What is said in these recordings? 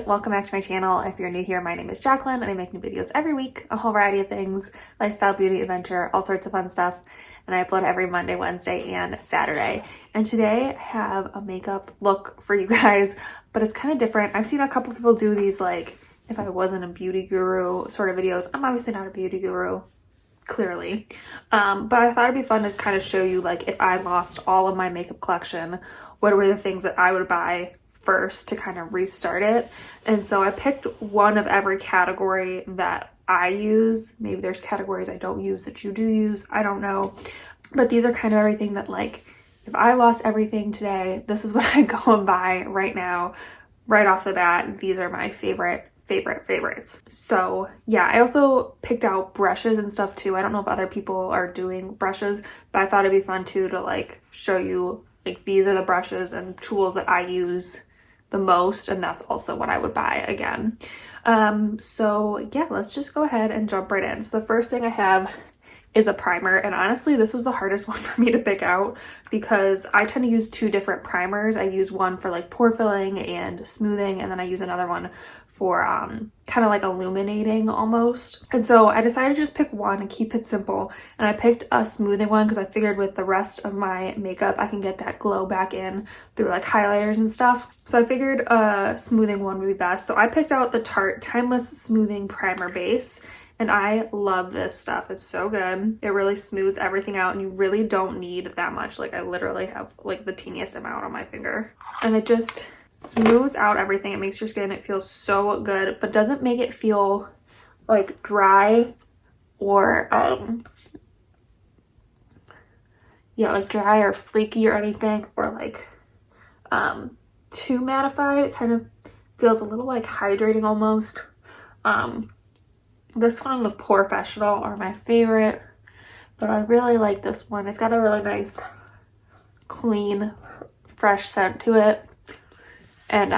welcome back to my channel. If you're new here, my name is Jacqueline and I make new videos every week, a whole variety of things, lifestyle, beauty, adventure, all sorts of fun stuff. And I upload every Monday, Wednesday, and Saturday. And today I have a makeup look for you guys, but it's kind of different. I've seen a couple people do these like, if I wasn't a beauty guru sort of videos. I'm obviously not a beauty guru, clearly. But I thought it'd be fun to kind of show you like if I lost all of my makeup collection, what were the things that I would buy first to kind of restart it. And so I picked one of every category that I use. Maybe there's categories I don't use that you do use, I don't know, but these are kind of everything that like if I lost everything today, this is what I go and buy right now, right off the bat. These are my favorites. So yeah, I also picked out brushes and stuff too. I don't know if other people are doing brushes, but I thought it'd be fun too to like show you like these are the brushes and tools that I use the most, and that's also what I would buy again. So yeah, let's just go ahead and jump right in. So the first thing I have is a primer, and honestly this was the hardest one for me to pick out because I tend to use two different primers. I use one for like pore filling and smoothing, and then I use another one for kind of like illuminating almost. And so I decided to just pick one and keep it simple, and I picked a smoothing one because I figured with the rest of my makeup I can get that glow back in through like highlighters and stuff. So I figured a smoothing one would be best. So I picked out the Tarte Timeless Smoothing Primer Base, and I love this stuff. It's so good. It really smooths everything out, and you really don't need that much. Like I literally have like the teeniest amount on my finger, and it just smooths out everything. It makes your skin, it feels so good, but doesn't make it feel like dry or yeah, like dry or flaky or anything, or like too mattified. It kind of feels a little like hydrating almost. This one and the Professional are my favorite, but I really like this one. It's got a really nice clean fresh scent to it, and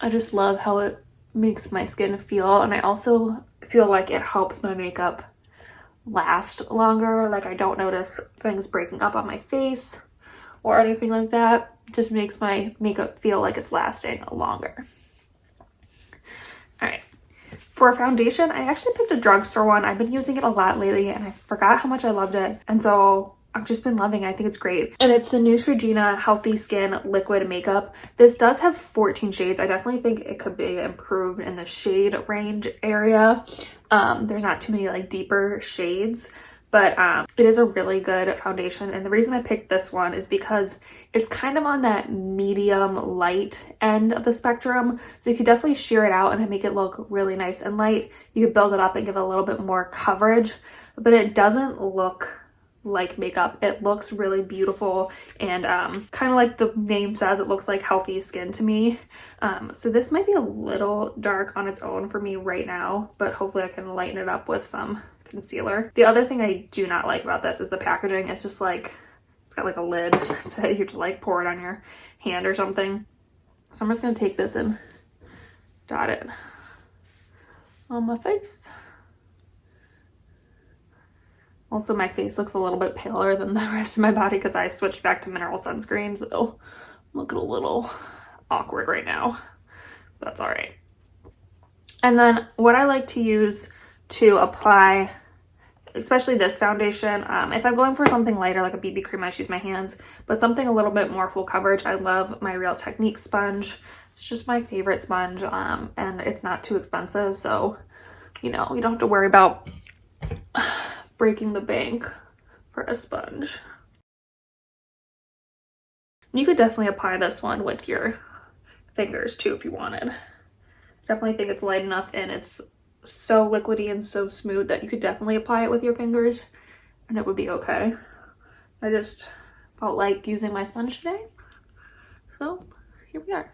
I just love how it makes my skin feel. And I also feel like it helps my makeup last longer. Like I don't notice things breaking up on my face or anything like that. It just makes my makeup feel like it's lasting longer. All right, for a foundation, I actually picked a drugstore one. I've been using it a lot lately and I forgot how much I loved it, and so I've just been loving it. I think it's great. And it's the Neutrogena Healthy Skin Liquid Makeup. This does have 14 shades. I definitely think it could be improved in the shade range area. There's not too many like deeper shades, but it is a really good foundation. And the reason I picked this one is because it's kind of on that medium light end of the spectrum. So you could definitely sheer it out and make it look really nice and light. You could build it up and give it a little bit more coverage, but it doesn't look like makeup. It looks really beautiful, and kind of like the name says, it looks like healthy skin to me. So this might be a little dark on its own for me right now, but hopefully I can lighten it up with some concealer. The other thing I do not like about this is the packaging. It's just like, it's got like a lid so you have to like pour it on your hand or something. So I'm just gonna take this and dot it on my face. Also, my face looks a little bit paler than the rest of my body because I switched back to mineral sunscreen, so I'm looking a little awkward right now. But that's all right. And then what I like to use to apply, especially this foundation, if I'm going for something lighter like a BB cream, I just use my hands, but something a little bit more full coverage, I love my Real Technique sponge. It's just my favorite sponge, and it's not too expensive, so you know, you don't have to worry about breaking the bank for a sponge. You could definitely apply this one with your fingers too if you wanted. Definitely think it's light enough and it's so liquidy and so smooth that you could definitely apply it with your fingers and it would be okay. I just felt like using my sponge today, so here we are.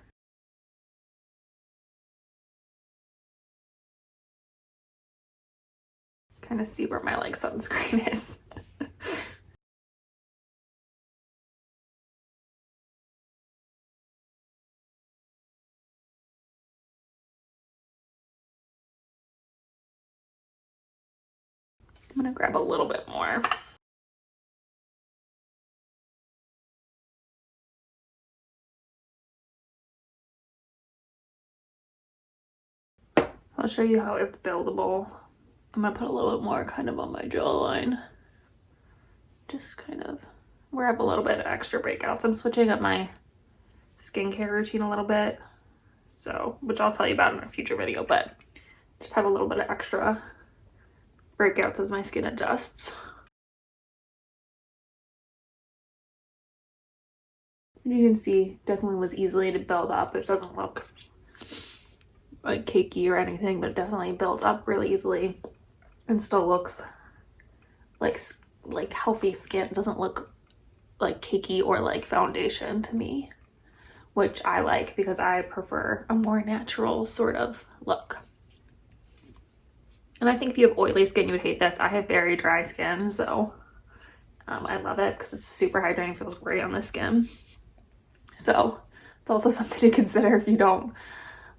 Kind of see where my like sunscreen is. I'm gonna grab a little bit more. I'll show you how it's buildable. I'm gonna put a little bit more kind of on my jawline. Just kind of where I have a little bit of extra breakouts. I'm switching up my skincare routine a little bit. So, which I'll tell you about in a future video, but just have a little bit of extra breakouts as my skin adjusts. You can see, definitely was easily to build up. It doesn't look like cakey or anything, but it definitely builds up really easily and still looks like healthy skin. It doesn't look like cakey or like foundation to me, which I like because I prefer a more natural sort of look. And I think if you have oily skin, you would hate this. I have very dry skin, so I love it because it's super hydrating, feels great on the skin. So it's also something to consider if you don't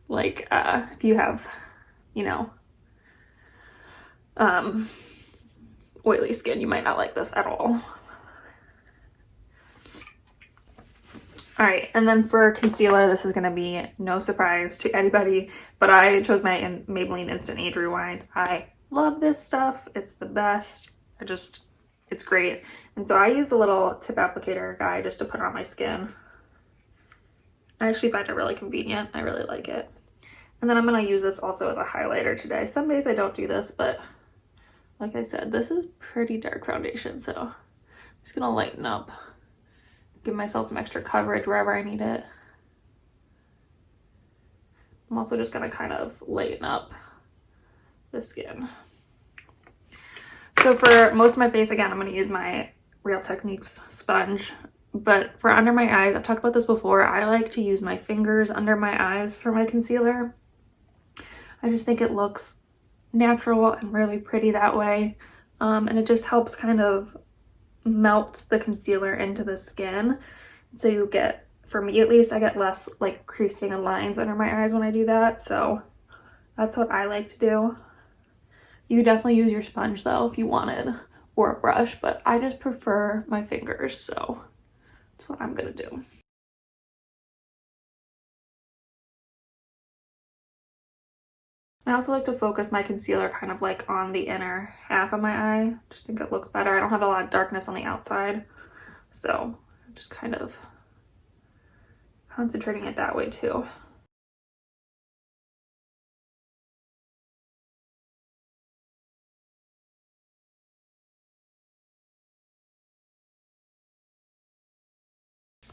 like, if you have, you know, oily skin, you might not like this at all. All right, and then for concealer, this is gonna be no surprise to anybody, but I chose my Maybelline Instant Age Rewind. I love this stuff. It's the best. It's great. And so I use a little tip applicator guy just to put on my skin. I actually find it really convenient. I really like it. And then I'm gonna use this also as a highlighter today. Some days I don't do this, but like I said, this is pretty dark foundation, so I'm just gonna lighten up, give myself some extra coverage wherever I need it. I'm also just gonna kind of lighten up the skin. So for most of my face, again, I'm gonna use my Real Techniques sponge. But for under my eyes, I've talked about this before, I like to use my fingers under my eyes for my concealer. I just think it looks natural and really pretty that way. And it just helps kind of melt the concealer into the skin. So you get, for me at least, I get less like creasing and lines under my eyes when I do that. So that's what I like to do. You definitely use your sponge though if you wanted, or a brush, but I just prefer my fingers, so that's what I'm gonna do. I also like to focus my concealer kind of like on the inner half of my eye. Just think it looks better. I don't have a lot of darkness on the outside, so I'm just kind of concentrating it that way too.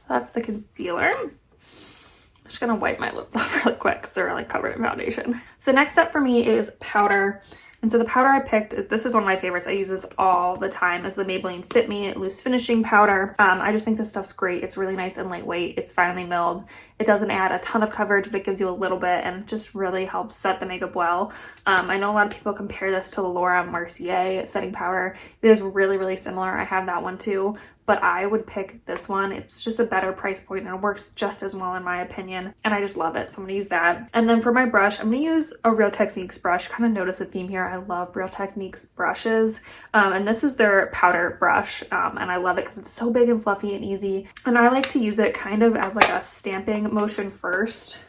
That's the concealer. I'm just gonna wipe my lips off really quick because they're like covered in foundation. So next up for me is powder. And so the powder I picked, this is one of my favorites. I use this all the time, is the Maybelline Fit Me Loose Finishing Powder. I just think this stuff's great. It's really nice and lightweight. It's finely milled. It doesn't add a ton of coverage, but it gives you a little bit and just really helps set the makeup well. I know a lot of people compare this to the Laura Mercier setting powder. It is really, really similar. I have that one too, but I would pick this one. It's just a better price point and it works just as well in my opinion. And I just love it. So I'm gonna use that. And then for my brush, I'm gonna use a Real Techniques brush. Kind of notice a theme here. I love Real Techniques brushes. And this is their powder brush. And I love it because it's so big and fluffy and easy. And I like to use it kind of as like a stamping motion first.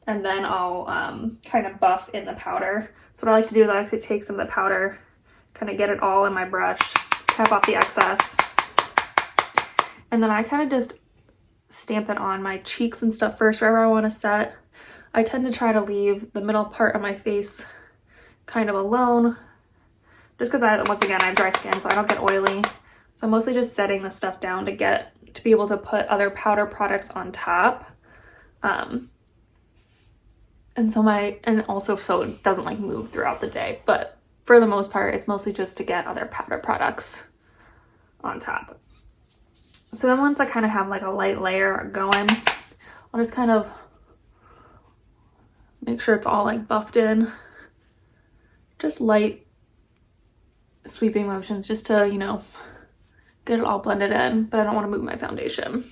And then I'll kind of buff in the powder. So what I like to do is I like to take some of the powder, kind of get it all in my brush, tap off the excess. And then I kind of just stamp it on my cheeks and stuff first, wherever I want to set. I tend to try to leave the middle part of my face kind of alone, just because once again, I have dry skin, so I don't get oily. So I'm mostly just setting the stuff down to be able to put other powder products on top. And also so it doesn't like move throughout the day. But for the most part, it's mostly just to get other powder products on top. So then once I kind of have like a light layer going, I'll just kind of make sure it's all like buffed in. Just light sweeping motions just to, you know, get it all blended in, but I don't want to move my foundation.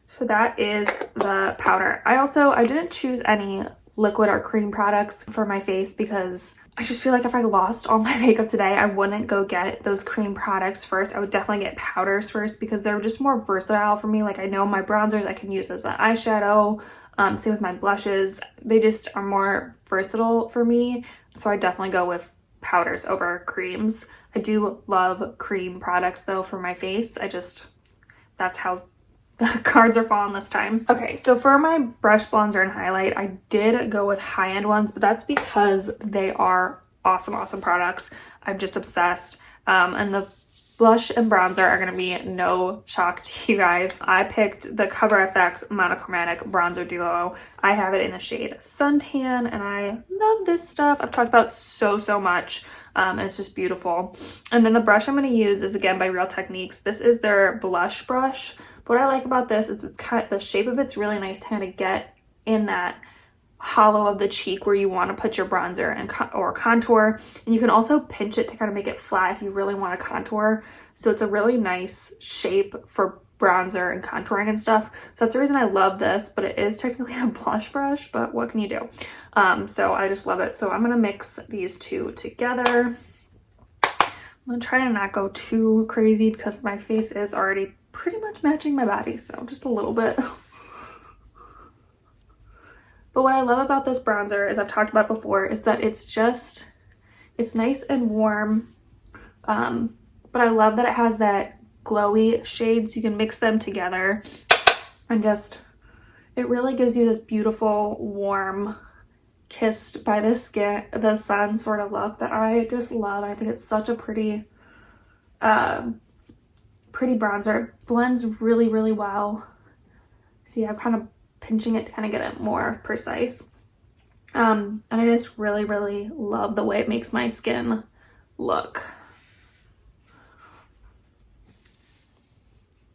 So that is the powder. I didn't choose any liquid or cream products for my face because I just feel like if I lost all my makeup today, I wouldn't go get those cream products first. I would definitely get powders first because they're just more versatile for me. Like I know my bronzers I can use as an eyeshadow. Same with my blushes. They just are more versatile for me. So I definitely go with powders over creams. I do love cream products though for my face. That's how the cards are falling this time. Okay, so for my brush bronzer and highlight, I did go with high-end ones, but that's because they are awesome products. I'm just obsessed. And the blush and bronzer are going to be no shock to you guys. I picked the Cover FX Monochromatic Bronzer Duo. I have it in the shade Suntan, and I love this stuff. I've talked about so much, and it's just beautiful. And then the brush I'm going to use is, again, by Real Techniques. This is their blush brush. But what I like about this is the shape of it's really nice to kind of get in that hollow of the cheek where you want to put your bronzer and or contour, and you can also pinch it to kind of make it flat if you really want to contour. So it's a really nice shape for bronzer and contouring and stuff. So that's the reason I love this, but it is technically a blush brush, but what can you do? So I just love it. So I'm gonna mix these two together. I'm gonna try to not go too crazy because my face is already pretty much matching my body, so just a little bit. But what I love about this bronzer, as I've talked about before, is that it's nice and warm, but I love that it has that glowy shades. You can mix them together and it really gives you this beautiful, warm, kissed by the sun sort of look that I just love. I think it's such a pretty bronzer. It blends really well. See, I'm kind of pinching it to kind of get it more precise. And I just really love the way it makes my skin look.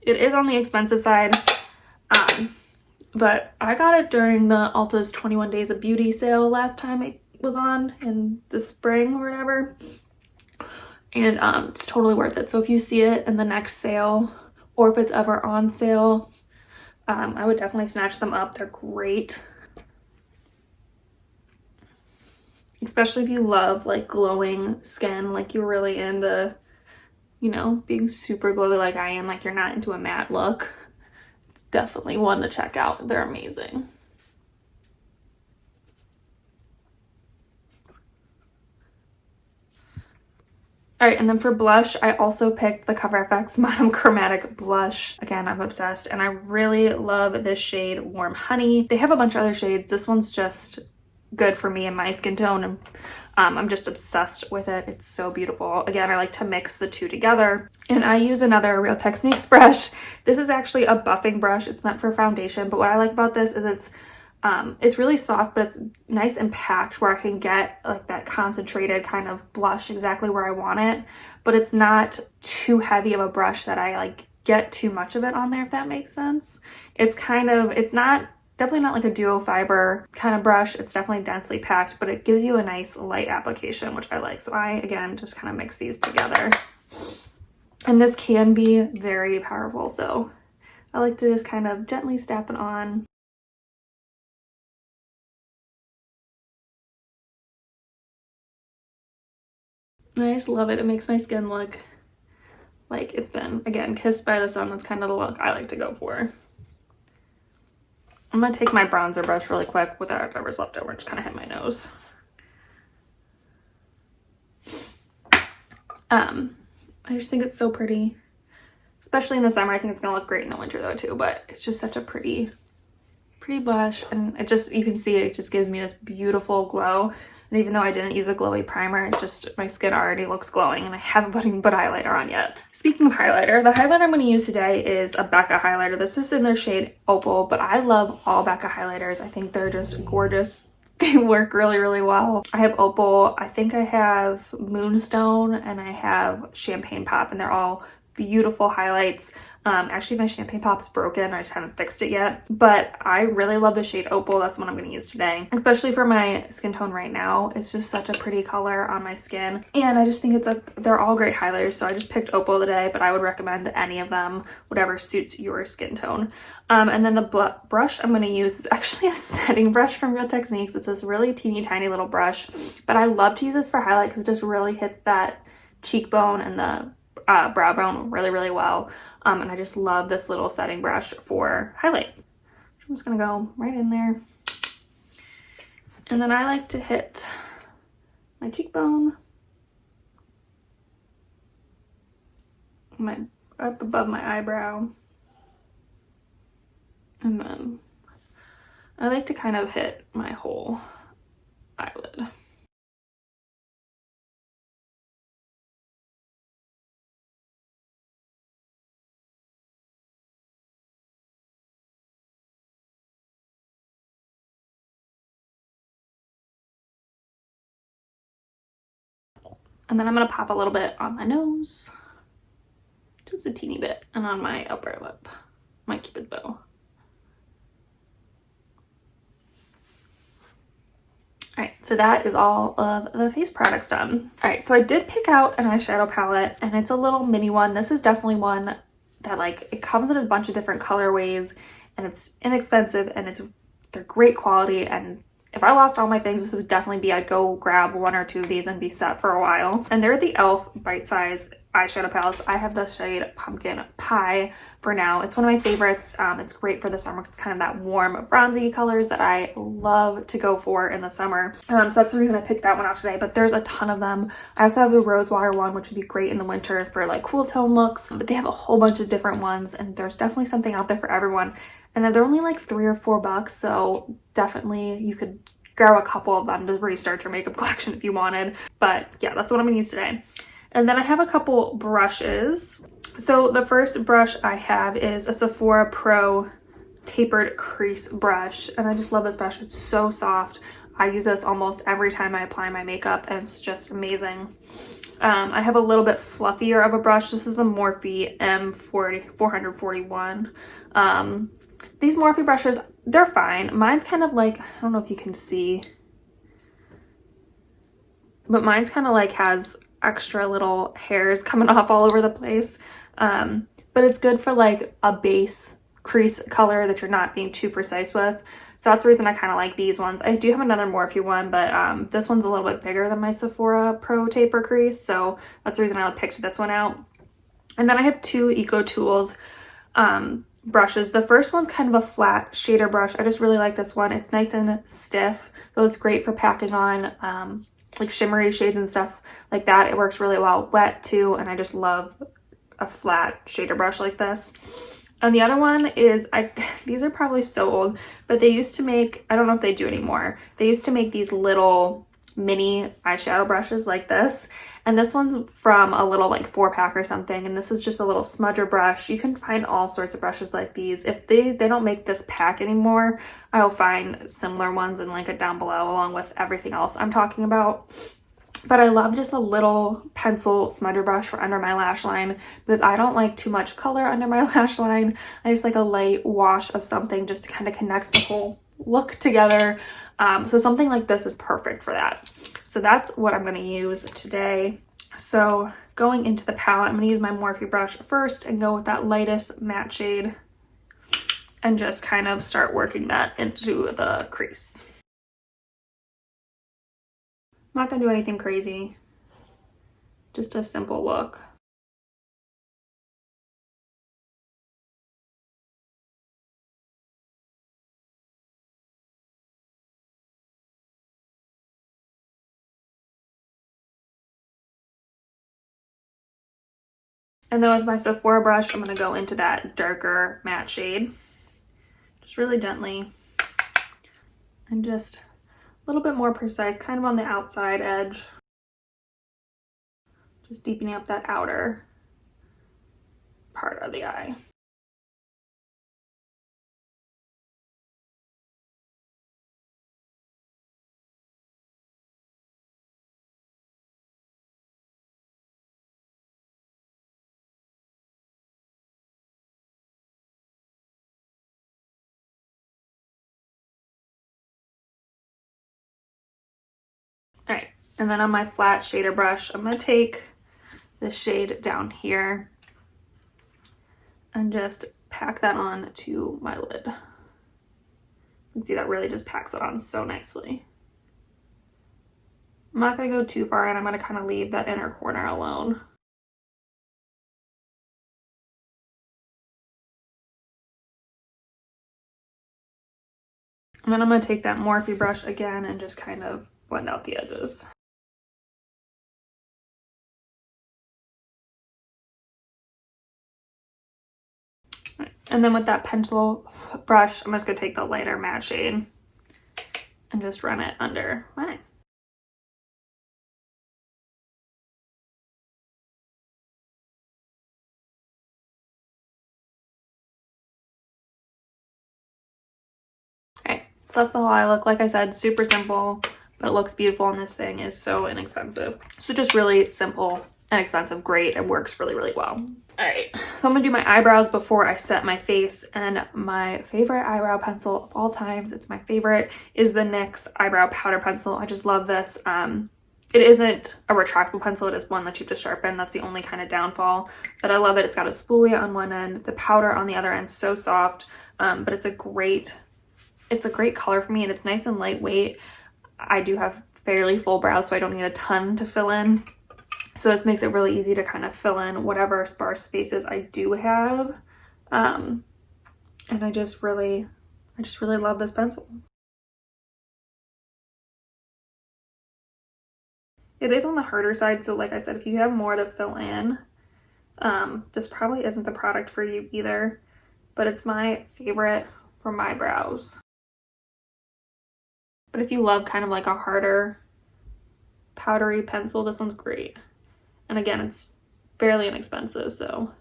It is on the expensive side, but I got it during the Ulta's 21 Days of Beauty sale last time it was on in the spring or whatever. And it's totally worth it. So if you see it in the next sale, or if it's ever on sale, I would definitely snatch them up. They're great. Especially if you love like glowing skin, like you're really into, you know, being super glowy like I am, like you're not into a matte look. It's definitely one to check out. They're amazing. All right, and then for blush, I also picked the Cover FX Monochromatic Blush. Again, I'm obsessed, and I really love this shade, Warm Honey. They have a bunch of other shades. This one's just good for me and my skin tone, and I'm just obsessed with it. It's so beautiful. Again, I like to mix the two together, and I use another Real Techniques brush. This is actually a buffing brush. It's meant for foundation, but what I like about this is it's really soft, but it's nice and packed where I can get like that concentrated kind of blush exactly where I want it, but it's not too heavy of a brush that I like get too much of it on there, if that makes sense. It's definitely not like a duo fiber kind of brush. It's definitely densely packed, but it gives you a nice light application, which I like. So I, again, just kind of mix these together. And this can be very powerful, so I like to just kind of gently step it on. I just love it. It makes my skin look like it's been, again, kissed by the sun. That's kind of the look I like to go for. I'm going to take my bronzer brush really quick with whatever's left over and just kind of hit my nose. I just think it's so pretty. Especially in the summer. I think it's going to look great in the winter though too, but it's just such a pretty blush, and it just, you can see it just gives me this beautiful glow. And even though I didn't use a glowy primer, it just, my skin already looks glowing, and I haven't put highlighter on yet. Speaking of highlighter, the highlighter I'm going to use today is a Becca highlighter. This is in their shade Opal, but I love all Becca highlighters. I think they're just gorgeous. They work really well. I have Opal, I think I have Moonstone, and I have Champagne Pop, and they're all beautiful highlights. Actually my Champagne Pop's broken. I just haven't fixed it yet, but I really love the shade Opal. That's what I'm going to use today, especially for my skin tone right now. It's just such a pretty color on my skin, and I just think they're all great highlighters. So I just picked Opal today, but I would recommend any of them, whatever suits your skin tone. And then the brush I'm going to use is actually a setting brush from Real Techniques. It's this really teeny tiny little brush, but I love to use this for highlight because it just really hits that cheekbone and the brow bone really well. And I just love this little setting brush for highlight. It's I'm just gonna go right in there. And then I like to hit my cheekbone, up above my eyebrow, and then I like to kind of hit my whole eyelid. And then I'm gonna pop a little bit on my nose, just a teeny bit, and on my upper lip, my cupid's bow. Alright, so that is all of the face products done. Alright, so I did pick out an eyeshadow palette, and it's a little mini one. This is definitely one that, like, it comes in a bunch of different colorways, and it's inexpensive, and they're great quality, and if I lost all my things, this would definitely be, I'd go grab 1 or 2 of these and be set for a while. And they're the e.l.f. Bite Size eyeshadow palettes. I have the shade Pumpkin Pie for now. It's one of my favorites. It's great for the summer. It's kind of that warm bronzy colors that I love to go for in the summer. So that's the reason I picked that one out today, but there's a ton of them. I also have the Rose Water one, which would be great in the winter for like cool tone looks, but they have a whole bunch of different ones, and there's definitely something out there for everyone. And they're only like $3 or $4, so definitely you could grab a couple of them to restart your makeup collection if you wanted. But yeah, that's what I'm gonna use today. And then I have a couple brushes. So the first brush I have is a Sephora Pro tapered crease brush, and I just love this brush. It's so soft. I use this almost every time I apply my makeup, and it's just amazing. I have a little bit fluffier of a brush. This is a Morphe M441. These Morphe brushes, they're fine. Mine's kind of like, I don't know if you can see, but mine's kind of like has extra little hairs coming off all over the place. But it's good for like a base crease color that you're not being too precise with. So that's the reason I kind of like these ones. I do have another Morphe one, but this one's a little bit bigger than my Sephora Pro Taper Crease. So that's the reason I picked this one out. And then I have 2 Eco Tools brushes. The first one's kind of a flat shader brush. I just really like this one. It's nice and stiff, so it's great for packing on like shimmery shades and stuff like that. It works really well wet too, and I just love a flat shader brush like this. And the other one is, these are probably so old, but they used to make, I don't know if they do anymore, they used to make these little mini eyeshadow brushes like this, and this one's from a little like 4-pack or something, and this is just a little smudger brush. You can find all sorts of brushes like these. If they don't make this pack anymore, I'll find similar ones and link it down below along with everything else I'm talking about. But I love just a little pencil smudger brush for under my lash line, because I don't like too much color under my lash line. I just like a light wash of something just to kind of connect the whole look together. So something like this is perfect for that. So that's what I'm going to use today. So going into the palette, I'm going to use my Morphe brush first and go with that lightest matte shade and just kind of start working that into the crease. I'm not going to do anything crazy, just a simple look. And then with my Sephora brush, I'm going to go into that darker matte shade, just really gently, and just a little bit more precise, kind of on the outside edge, just deepening up that outer part of the eye. All right, and then on my flat shader brush, I'm going to take the shade down here and just pack that on to my lid. You can see that really just packs it on so nicely. I'm not going to go too far in. I'm going to kind of leave that inner corner alone. And then I'm going to take that Morphe brush again and just kind of blend out the edges. And then with that pencil brush, I'm just going to take the lighter matte shade and just run it under mine. Alright, so that's the whole eye look. Like I said, super simple, but it looks beautiful, and this thing is so inexpensive. So just really simple, inexpensive, great. It works really, really well. Alright, so I'm gonna do my eyebrows before I set my face, and my favorite eyebrow pencil of all times, it's my favorite, is the NYX Eyebrow Powder Pencil. I just love this. It isn't a retractable pencil, it is one that you have to sharpen. That's the only kind of downfall, but I love it. It's got a spoolie on one end, the powder on the other end, so soft, but it's a great color for me, and it's nice and lightweight. I do have fairly full brows, so I don't need a ton to fill in. So this makes it really easy to kind of fill in whatever sparse spaces I do have. And I just really love this pencil. It is on the harder side, so like I said, if you have more to fill in, this probably isn't the product for you either, but it's my favorite for my brows. But if you love kind of like a harder powdery pencil, this one's great. And again, it's fairly inexpensive, so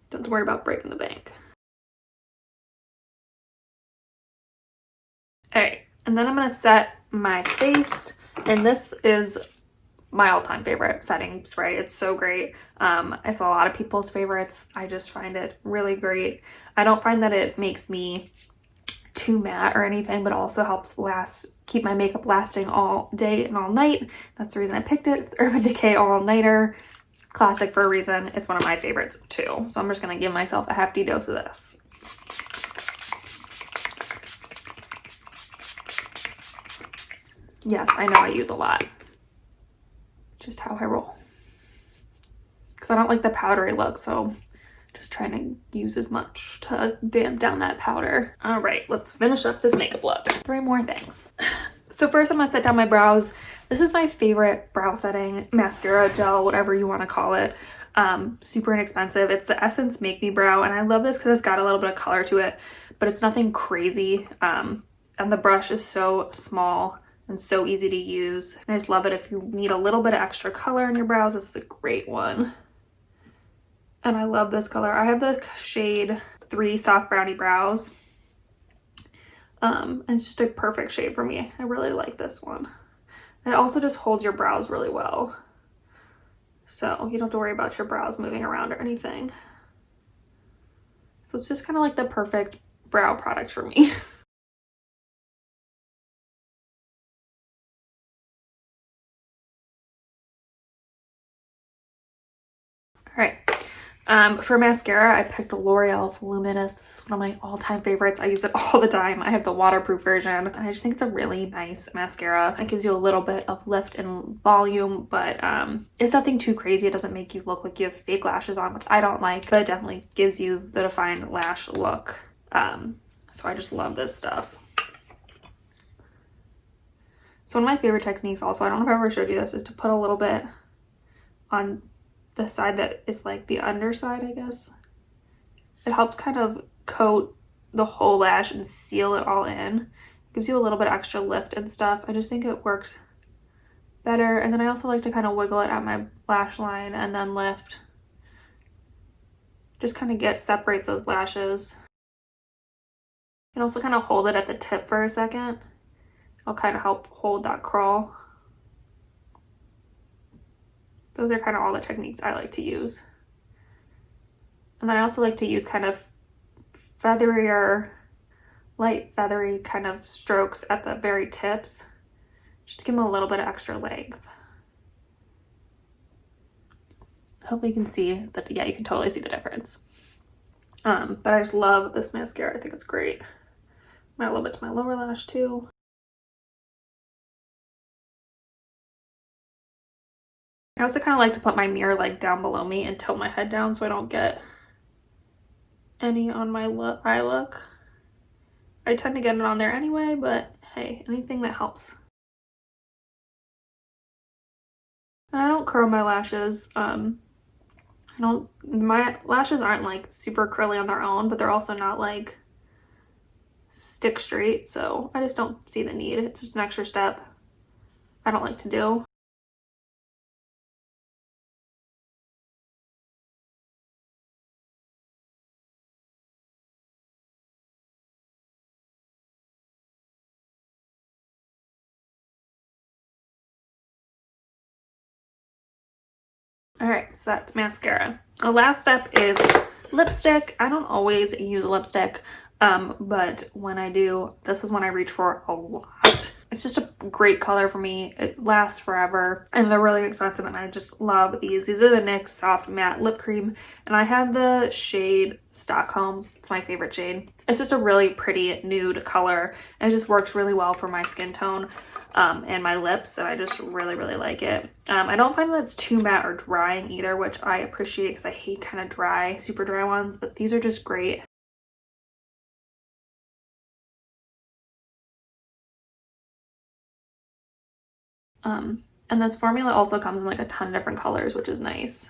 don't have to worry about breaking the bank. Alright, and then I'm going to set my face, and this is my all-time favorite setting spray. It's so great. It's a lot of people's favorites. I just find it really great. I don't find that it makes me too matte or anything, but also helps keep my makeup lasting all day and all night. That's the reason I picked it. It's Urban Decay All Nighter. Classic for a reason. It's one of my favorites too. So I'm just going to give myself a hefty dose of this. Yes, I know I use a lot. Just how I roll. Because I don't like the powdery look, so just trying to use as much to damp down that powder. All right, let's finish up this makeup look. 3 more things. So first I'm gonna set down my brows. This is my favorite brow setting mascara, gel, whatever you wanna call it. Super inexpensive. It's the Essence Make Me Brow, and I love this because it's got a little bit of color to it, but it's nothing crazy. And the brush is so small and so easy to use. And I just love it if you need a little bit of extra color in your brows. This is a great one. And I love this color. I have the shade 3 Soft Brownie Brows. And it's just a perfect shade for me. I really like this one. And it also just holds your brows really well. So you don't have to worry about your brows moving around or anything. So it's just kind of like the perfect brow product for me. All right. For mascara, I picked the L'Oreal Voluminous. This is one of my all-time favorites. I use it all the time. I have the waterproof version, and I just think it's a really nice mascara. It gives you a little bit of lift and volume, but it's nothing too crazy. It doesn't make you look like you have fake lashes on, which I don't like, but it definitely gives you the defined lash look. So I just love this stuff. So one of my favorite techniques also, I don't know if I ever showed you this, is to put a little bit on the side that is like the underside, I guess. It helps kind of coat the whole lash and seal it all in. Gives you a little bit extra lift and stuff. I just think it works better. And then I also like to kind of wiggle it at my lash line and then lift. Just kind of separates those lashes. And also kind of hold it at the tip for a second. It'll kind of help hold that curl. Those are kind of all the techniques I like to use. And then I also like to use kind of featherier, light feathery kind of strokes at the very tips, just to give them a little bit of extra length. Hopefully you can see that, yeah, you can totally see the difference. But I just love this mascara. I think it's great. Add a little bit to my lower lash too. I also kind of like to put my mirror like down below me and tilt my head down so I don't get any on my eye look. I tend to get it on there anyway, but hey, anything that helps. And I don't curl my lashes. My lashes aren't like super curly on their own, but they're also not like stick straight, so I just don't see the need. It's just an extra step I don't like to do. All right, so that's mascara. The last step is lipstick. I don't always use lipstick, but when I do, this is when I reach for a lot. It's just a great color for me. It lasts forever, and they're really expensive, and I just love these. These are the NYX Soft Matte Lip Cream, and I have the shade Stockholm. It's my favorite shade. It's just a really pretty nude color, and it just works really well for my skin tone. And my lips, and I just really like it. I don't find that it's too matte or drying either, which I appreciate because I hate kind of dry, super dry ones, but these are just great. And this formula also comes in like a ton of different colors, which is nice.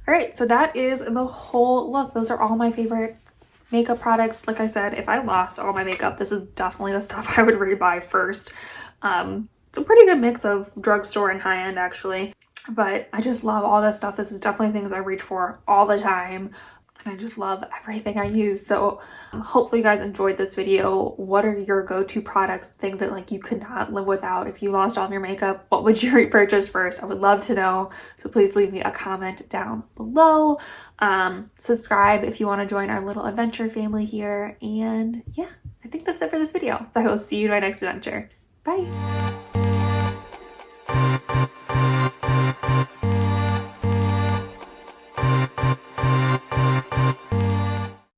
All right, so that is the whole look. Those are all my favorite makeup products. Like I said, if I lost all my makeup, this is definitely the stuff I would rebuy first. It's a pretty good mix of drugstore and high-end actually, but I just love all this stuff. This is definitely things I reach for all the time, and I just love everything I use. So hopefully you guys enjoyed this video. What are your go-to products, things that like you could not live without? If you lost all of your makeup, what would you repurchase first? I would love to know, so please leave me a comment down below. Subscribe if you want to join our little adventure family here, and yeah, I think that's it for this video. So I will see you in my next adventure. Bye.